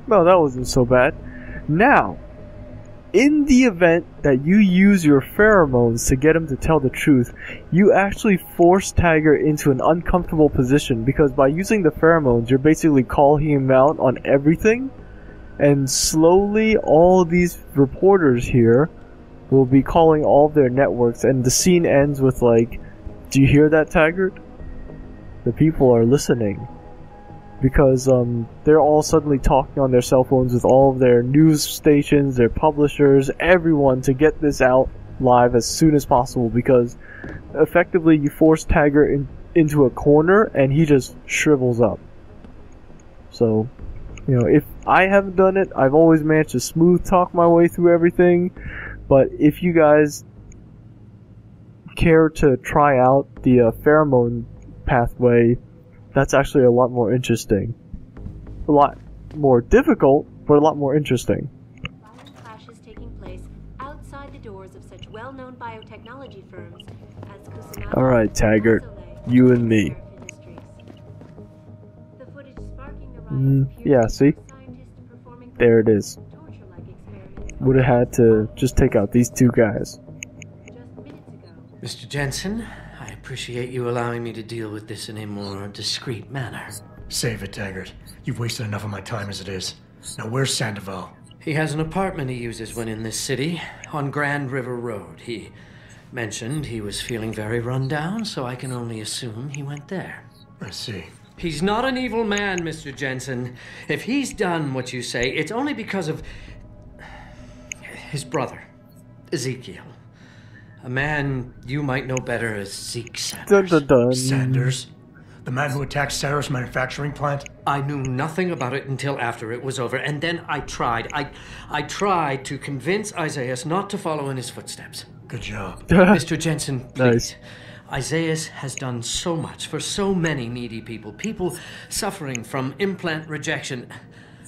Well, that wasn't so bad. Now, in the event that you use your pheromones to get him to tell the truth, you actually force Tiger into an uncomfortable position, because by using the pheromones, you're basically calling him out on everything, and slowly all these reporters here will be calling all of their networks, and the scene ends with like, "Do you hear that, Taggart? The people are listening." Because they're all suddenly talking on their cell phones with all of their news stations, their publishers, everyone, to get this out live as soon as possible, because effectively you force Taggart into a corner and he just shrivels up. So, you know, if I haven't done it, I've always managed to smooth talk my way through everything, but if you guys care to try out the pheromone pathway, that's actually a lot more interesting. A lot more difficult, but a lot more interesting. Violent clashes taking place outside the doors of such well-known biotechnology firms as Kusanagi. Alright, Taggart. You and me. The footage sparking the riots Yeah, see? scientists performing There it is. torture-like experiments Would have had to just take out these two guys. just minutes ago. Mr. Jensen, I appreciate you allowing me to deal with this in a more discreet manner. Save it, Taggart. You've wasted enough of my time as it is. Now where's Sandoval? He has an apartment he uses when in this city, on Grand River Road. He mentioned he was feeling very run down, so I can only assume he went there. I see. He's not an evil man, Mr. Jensen. If he's done what you say, it's only because of his brother, Ezekiel. A man you might know better as Zeke Sanders. Dun dun dun. Sanders? The man who attacked Sarif's manufacturing plant? I knew nothing about it until after it was over, and then I tried. I tried to convince Isaiah not to follow in his footsteps. Good job. Mr. Jensen, please. Nice. Isaiah has done so much for so many needy people. People suffering from implant rejection.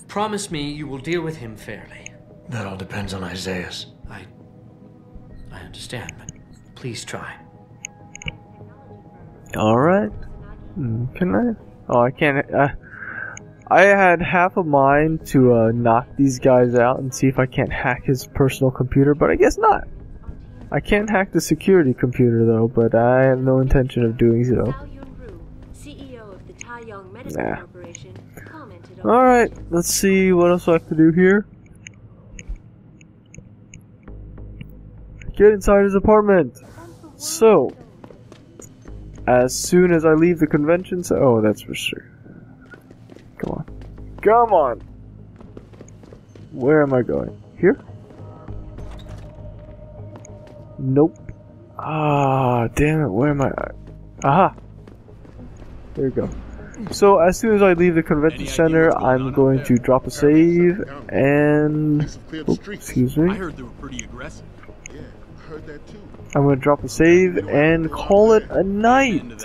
Promise me you will deal with him fairly. That all depends on Isaiah's. I understand, but please try. Alright. Can I? Oh, I can't. I had half a mind to knock these guys out and see if I can't hack his personal computer, but I guess not. I can't hack the security computer though, but I have no intention of doing so. CEO of the Taeyong Medical Nah. Corporation, commented on Alright, let's see what else I have to do here. Get inside his apartment. So, as soon as I leave the convention center, oh, that's for sure. Come on. Come on! Where am I going? Here? Nope. Ah, damn it, where am I? Aha! There you go. So, as soon as I leave the convention center, I'm going to drop a save and... Oops, excuse me. I heard they were pretty aggressive. Yeah, I heard that too. I'm going to drop a save and call it a night.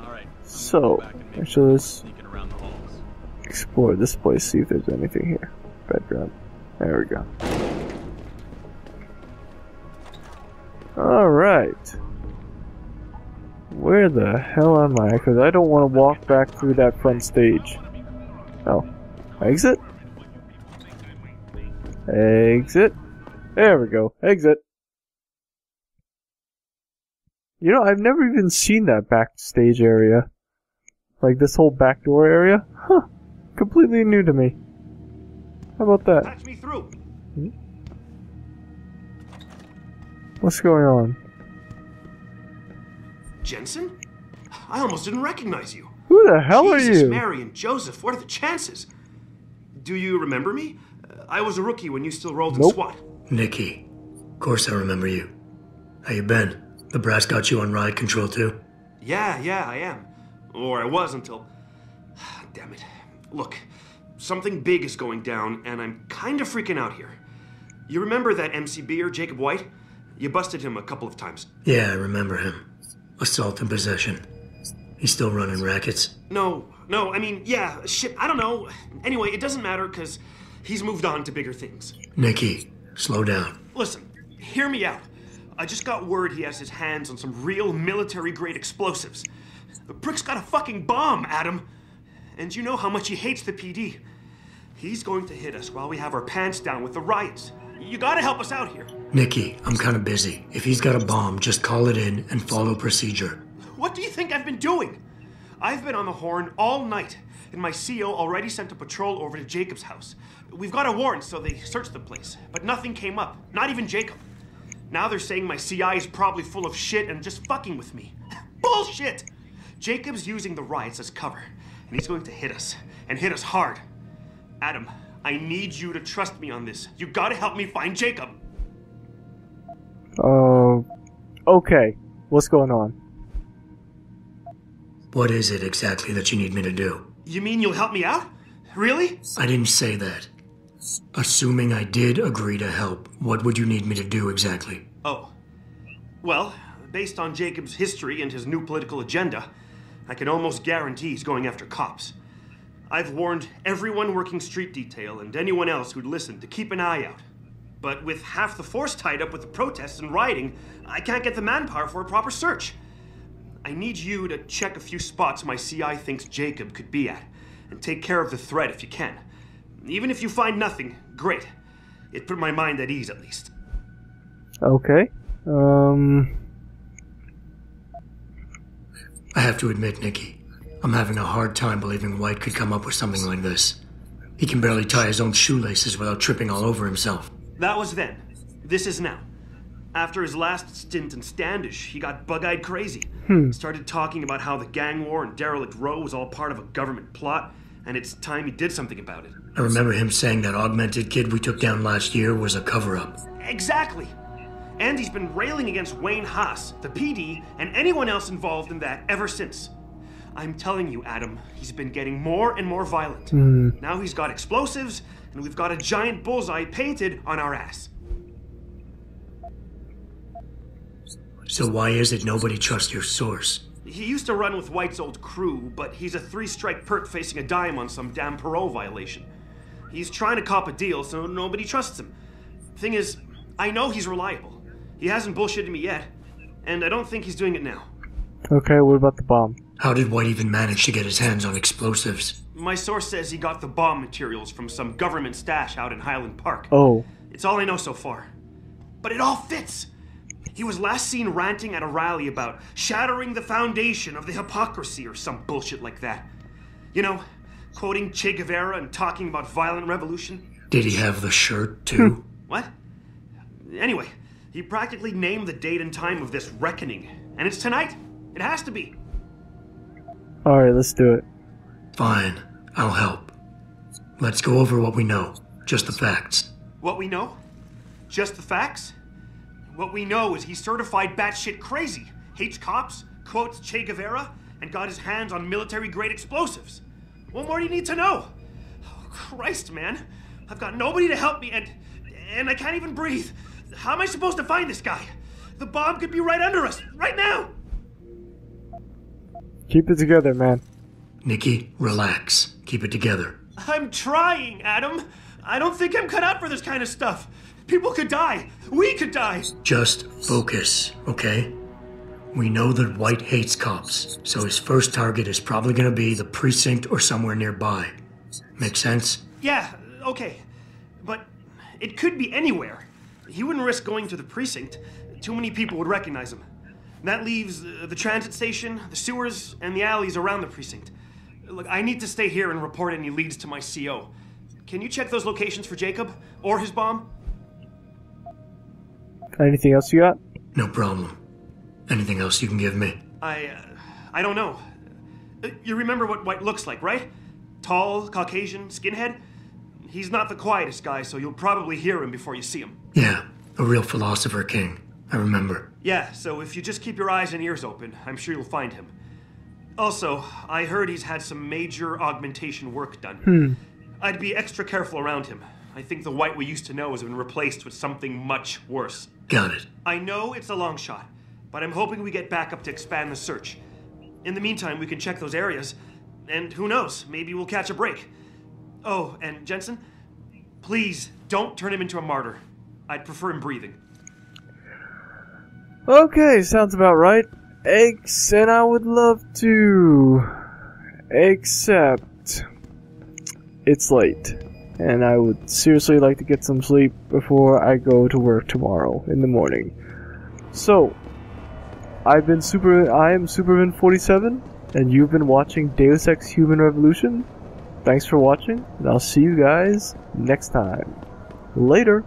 Alright. So, actually, let's explore this place, see if there's anything here. Bedroom. There we go. Alright. Where the hell am I? Because I don't want to walk back through that front stage. Oh. Exit? Exit. There we go. Exit. You know, I've never even seen that backstage area. Like this whole back door area. Huh. Completely new to me. How about that? Patch me through. What's going on? Jensen? I almost didn't recognize you. Who the hell are Jesus, you? Mary and Joseph, what are the chances? Do you remember me? I was a rookie when you still rolled in Nope. SWAT. Nikki. Of course I remember you. How you been? The brass got you on ride control too? Yeah, I am. Or I was until... Damn it. Look, something big is going down, and I'm kind of freaking out here. You remember that MCBer, Jacob White? You busted him a couple of times. Yeah, I remember him. Assault and possession. He's still running rackets? No, I mean, yeah, shit, I don't know. Anyway, it doesn't matter, because he's moved on to bigger things. Nikki, slow down. Listen, hear me out. I just got word he has his hands on some real military-grade explosives. The prick's got a fucking bomb, Adam. And you know how much he hates the PD. He's going to hit us while we have our pants down with the riots. You gotta help us out here. Nikki, I'm kinda busy. If he's got a bomb, just call it in and follow procedure. What do you think I've been doing? I've been on the horn all night, and my CO already sent a patrol over to Jacob's house. We've got a warrant, so they searched the place, but nothing came up, not even Jacob. Now they're saying my CI is probably full of shit and just fucking with me. Bullshit! Jacob's using the riots as cover, and he's going to hit us, and hit us hard. Adam, I need you to trust me on this. You gotta help me find Jacob. Okay. What's going on? What is it exactly that you need me to do? You mean you'll help me out? Really? I didn't say that. Assuming I did agree to help, what would you need me to do exactly? Oh. Well, based on Jacob's history and his new political agenda, I can almost guarantee he's going after cops. I've warned everyone working street detail and anyone else who'd listen to keep an eye out. But with half the force tied up with the protests and rioting, I can't get the manpower for a proper search. I need you to check a few spots my CI thinks Jacob could be at, and take care of the threat if you can. Even if you find nothing, great. It put my mind at ease, at least. Okay. I have to admit, Nikki, I'm having a hard time believing White could come up with something like this. He can barely tie his own shoelaces without tripping all over himself. That was then. This is now. After his last stint in Standish, he got bug-eyed crazy. Started talking about how the gang war and Derelict Row was all part of a government plot, and it's time he did something about it. I remember him saying that augmented kid we took down last year was a cover-up. Exactly. And he's been railing against Wayne Haas, the PD, and anyone else involved in that ever since. I'm telling you, Adam, he's been getting more and more violent. Now he's got explosives, and we've got a giant bullseye painted on our ass. So why is it nobody trusts your source? He used to run with White's old crew, but he's a 3-strike perk facing a dime on some damn parole violation. He's trying to cop a deal, so nobody trusts him. Thing is, I know he's reliable. He hasn't bullshitted me yet, and I don't think he's doing it now. Okay, what about the bomb? How did White even manage to get his hands on explosives? My source says he got the bomb materials from some government stash out in Highland Park. Oh. It's all I know so far. But it all fits! He was last seen ranting at a rally about shattering the foundation of the hypocrisy or some bullshit like that. You know, quoting Che Guevara and talking about violent revolution. Did he have the shirt, too? What? Anyway, he practically named the date and time of this reckoning. And it's tonight. It has to be. Alright, let's do it. Fine, I'll help. Let's go over what we know. Just the facts. What we know? Just the facts? What we know is he's certified batshit crazy, hates cops, quotes Che Guevara, and got his hands on military-grade explosives. What more do you need to know? Oh, Christ, man. I've got nobody to help me, and I can't even breathe. How am I supposed to find this guy? The bomb could be right under us, right now! Keep it together, man. Nikki, relax. Keep it together. I'm trying, Adam. I don't think I'm cut out for this kind of stuff. People could die. We could die. Just focus, okay? We know that White hates cops, so his first target is probably gonna be the precinct or somewhere nearby. Make sense? Yeah, okay. But it could be anywhere. He wouldn't risk going to the precinct. Too many people would recognize him. That leaves the transit station, the sewers, and the alleys around the precinct. Look, I need to stay here and report any leads to my CO. Can you check those locations for Jacob? Or his bomb? Anything else you got? No problem. Anything else you can give me? I don't know. You remember what White looks like, right? Tall, Caucasian, skinhead? He's not the quietest guy, so you'll probably hear him before you see him. Yeah, a real philosopher king. I remember. Yeah, so if you just keep your eyes and ears open, I'm sure you'll find him. Also, I heard he's had some major augmentation work done. I'd be extra careful around him. I think the White we used to know has been replaced with something much worse. Got it. I know it's a long shot, but I'm hoping we get backup to expand the search. In the meantime, we can check those areas, and who knows, maybe we'll catch a break. Oh, and Jensen, please don't turn him into a martyr. I'd prefer him breathing. Okay, sounds about right. And I would love to. Except it's late. and I would seriously like to get some sleep before I go to work tomorrow in the morning. So, I am Superman47, and you've been watching Deus Ex Human Revolution. Thanks for watching, and I'll see you guys next time. Later!